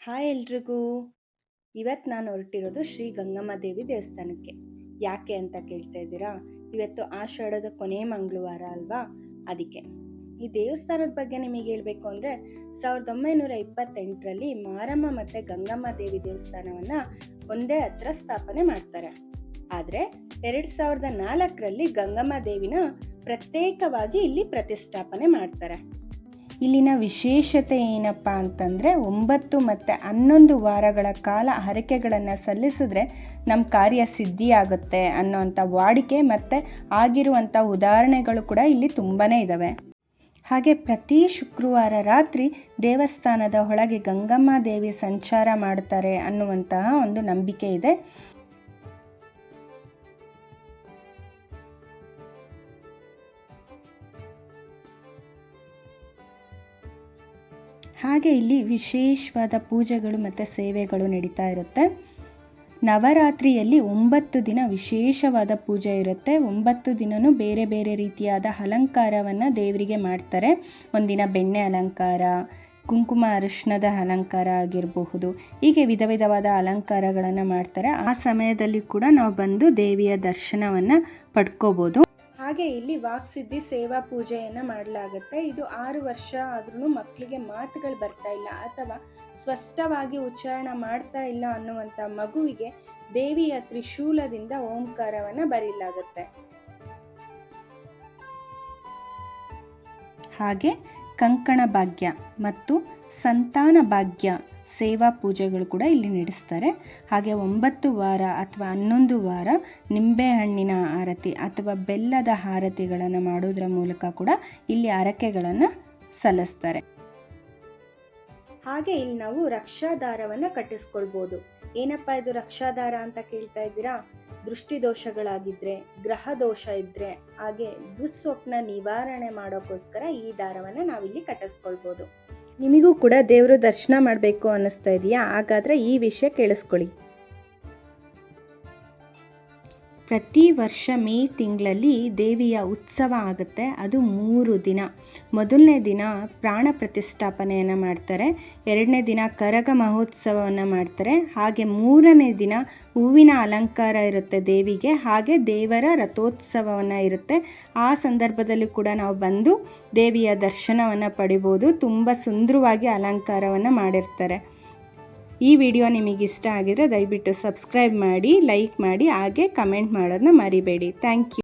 Hi ಎಲ್ರಿಗೂ. ಇವತ್ತು ನಾನು ಹೊರಟಿರೋದು ಶ್ರೀ ಗಂಗಮ್ಮ ದೇವಿ ದೇವಸ್ಥಾನಕ್ಕೆ. ಯಾಕೆ ಅಂತ ಕೇಳ್ತಾ ಇದ್ದೀರಾ? ಇವತ್ತು ಆಷಾಢದ ಕೊನೆ ಮಂಗಳವಾರ ಅಲ್ವಾ, ಅದಕ್ಕೆ. ಈ ದೇವಸ್ಥಾನದ ಬಗ್ಗೆ ನಿಮಗೆ ಹೇಳಬೇಕು ಅಂದರೆ 1928ರಲ್ಲಿ ಮಾರಮ್ಮ ಮತ್ತು ಗಂಗಮ್ಮ ದೇವಿ ದೇವಸ್ಥಾನವನ್ನು ಒಂದೇ ಹತ್ರ ಸ್ಥಾಪನೆ ಮಾಡ್ತಾರೆ. ಆದರೆ 2004ರಲ್ಲಿ ಗಂಗಮ್ಮ ದೇವಿನ ಪ್ರತ್ಯೇಕವಾಗಿ ಇಲ್ಲಿ ಪ್ರತಿಷ್ಠಾಪನೆ ಮಾಡ್ತಾರೆ. ಇಲ್ಲಿನ ವಿಶೇಷತೆ ಏನಪ್ಪ ಅಂತಂದರೆ 9 ಮತ್ತು 11 ವಾರಗಳ ಕಾಲ ಹರಕೆಗಳನ್ನು ಸಲ್ಲಿಸಿದ್ರೆ ನಮ್ಮ ಕಾರ್ಯ ಸಿದ್ಧಿಯಾಗುತ್ತೆ ಅನ್ನೋಂಥ ವಾಡಿಕೆ ಮತ್ತು ಆಗಿರುವಂಥ ಉದಾಹರಣೆಗಳು ಕೂಡ ಇಲ್ಲಿ ತುಂಬಾ ಇದ್ದಾವೆ. ಹಾಗೆ ಪ್ರತಿ ಶುಕ್ರವಾರ ರಾತ್ರಿ ದೇವಸ್ಥಾನದ ಒಳಗೆ ಗಂಗಮ್ಮ ದೇವಿ ಸಂಚಾರ ಮಾಡ್ತಾರೆ ಅನ್ನುವಂತಹ ಒಂದು ನಂಬಿಕೆ ಇದೆ. ಹಾಗೆ ಇಲ್ಲಿ ವಿಶೇಷವಾದ ಪೂಜೆಗಳು ಮತ್ತು ಸೇವೆಗಳು ನಡೀತಾ ಇರುತ್ತೆ. ನವರಾತ್ರಿಯಲ್ಲಿ 9 ದಿನ ವಿಶೇಷವಾದ ಪೂಜೆ ಇರುತ್ತೆ. 9 ದಿನವೂ ಬೇರೆ ಬೇರೆ ರೀತಿಯಾದ ಅಲಂಕಾರವನ್ನು ದೇವರಿಗೆ ಮಾಡ್ತಾರೆ. ಒಂದಿನ ಬೆಣ್ಣೆ ಅಲಂಕಾರ, ಕುಂಕುಮ ಅರಿಶಿಣದ ಅಲಂಕಾರ ಆಗಿರಬಹುದು, ಹೀಗೆ ವಿಧ ವಿಧವಾದ ಅಲಂಕಾರಗಳನ್ನು ಮಾಡ್ತಾರೆ. ಆ ಸಮಯದಲ್ಲಿ ಕೂಡ ನಾವು ಬಂದು ದೇವಿಯ ದರ್ಶನವನ್ನು ಪಡ್ಕೋಬೋದು. ಹಾಗೆ ಇಲ್ಲಿ ವಾಕ್ಸಿದ್ಧಿ ಸೇವಾ ಪೂಜೆಯನ್ನು ಮಾಡಲಾಗುತ್ತೆ. ಇದು 6 ವರ್ಷ ಆದ್ರೂ ಮಕ್ಕಳಿಗೆ ಮಾತುಗಳು ಬರ್ತಾ ಇಲ್ಲ ಅಥವಾ ಸ್ಪಷ್ಟವಾಗಿ ಉಚ್ಚಾರಣೆ ಮಾಡ್ತಾ ಇಲ್ಲ ಅನ್ನುವಂಥ ಮಗುವಿಗೆ ದೇವಿಯ ತ್ರಿಶೂಲದಿಂದ ಓಂಕಾರವನ್ನು ಬರೀಲಾಗುತ್ತೆ. ಹಾಗೆ ಕಂಕಣ ಭಾಗ್ಯ ಮತ್ತು ಸಂತಾನ ಭಾಗ್ಯ ಸೇವಾ ಪೂಜೆಗಳು ಕೂಡ ಇಲ್ಲಿ ನಡೆಸ್ತಾರೆ. ಹಾಗೆ 9 ವಾರ ಅಥವಾ 11 ವಾರ ನಿಂಬೆಹಣ್ಣಿನ ಆರತಿ ಅಥವಾ ಬೆಲ್ಲದ ಆರತಿಗಳನ್ನು ಮಾಡೋದ್ರ ಮೂಲಕ ಕೂಡ ಇಲ್ಲಿ ಹರಕೆಗಳನ್ನು ಸಲ್ಲಿಸ್ತಾರೆ. ಹಾಗೆ ಇಲ್ಲಿ ನಾವು ರಕ್ಷಾದಾರವನ್ನು ಕಟ್ಟಿಸ್ಕೊಳ್ಬೋದು. ಏನಪ್ಪ ಇದು ರಕ್ಷಾದಾರ ಅಂತ ಕೇಳ್ತಾ ಇದ್ದೀರಾ? ದೃಷ್ಟಿ ದೋಷಗಳಾಗಿದ್ರೆ, ಗ್ರಹ ದೋಷ ಇದ್ರೆ, ಹಾಗೆ ದುಸ್ವಪ್ನ ನಿವಾರಣೆ ಮಾಡೋಕ್ಕೋಸ್ಕರ ಈ ದಾರವನ್ನು ನಾವಿಲ್ಲಿ ಕಟ್ಟಿಸ್ಕೊಳ್ಬೋದು. ನಿಮಗೂ ಕೂಡ ದೇವರು ದರ್ಶನ ಮಾಡಬೇಕು ಅನ್ನಿಸ್ತಾ ಇದೆಯಾ? ಹಾಗಾದರೆ ಈ ವಿಷಯ ಕೇಳಿಸ್ಕೊಳ್ಳಿ. ಪ್ರತಿ ವರ್ಷ ಮೇ ತಿಂಗಳಲ್ಲಿ ದೇವಿಯ ಉತ್ಸವ ಆಗುತ್ತೆ. ಅದು 3 ದಿನ. ಮೊದಲನೇ ದಿನ ಪ್ರಾಣ ಪ್ರತಿಷ್ಠಾಪನೆಯನ್ನು ಮಾಡ್ತಾರೆ. 2ನೇ ದಿನ ಕರಗ ಮಹೋತ್ಸವವನ್ನು ಮಾಡ್ತಾರೆ. ಹಾಗೆ 3ನೇ ದಿನ ಹೂವಿನ ಅಲಂಕಾರ ಇರುತ್ತೆ ದೇವಿಗೆ. ಹಾಗೆ ದೇವರ ರಥೋತ್ಸವವನ್ನು ಇರುತ್ತೆ. ಆ ಸಂದರ್ಭದಲ್ಲಿ ಕೂಡ ನಾವು ಬಂದು ದೇವಿಯ ದರ್ಶನವನ್ನು ಪಡಿಬೋದು. ತುಂಬ ಸುಂದರವಾಗಿ ಅಲಂಕಾರವನ್ನು ಮಾಡಿರ್ತಾರೆ. ಈ ವಿಡಿಯೋ ನಿಮಗಿಷ್ಟ ಆಗಿದ್ರೆ ದಯವಿಟ್ಟು ಸಬ್ಸ್ಕ್ರೈಬ್ ಮಾಡಿ, ಲೈಕ್ ಮಾಡಿ, ಹಾಗೆ ಕಮೆಂಟ್ ಮಾಡೋದನ್ನ ಮರಿಬೇಡಿ. Thank you.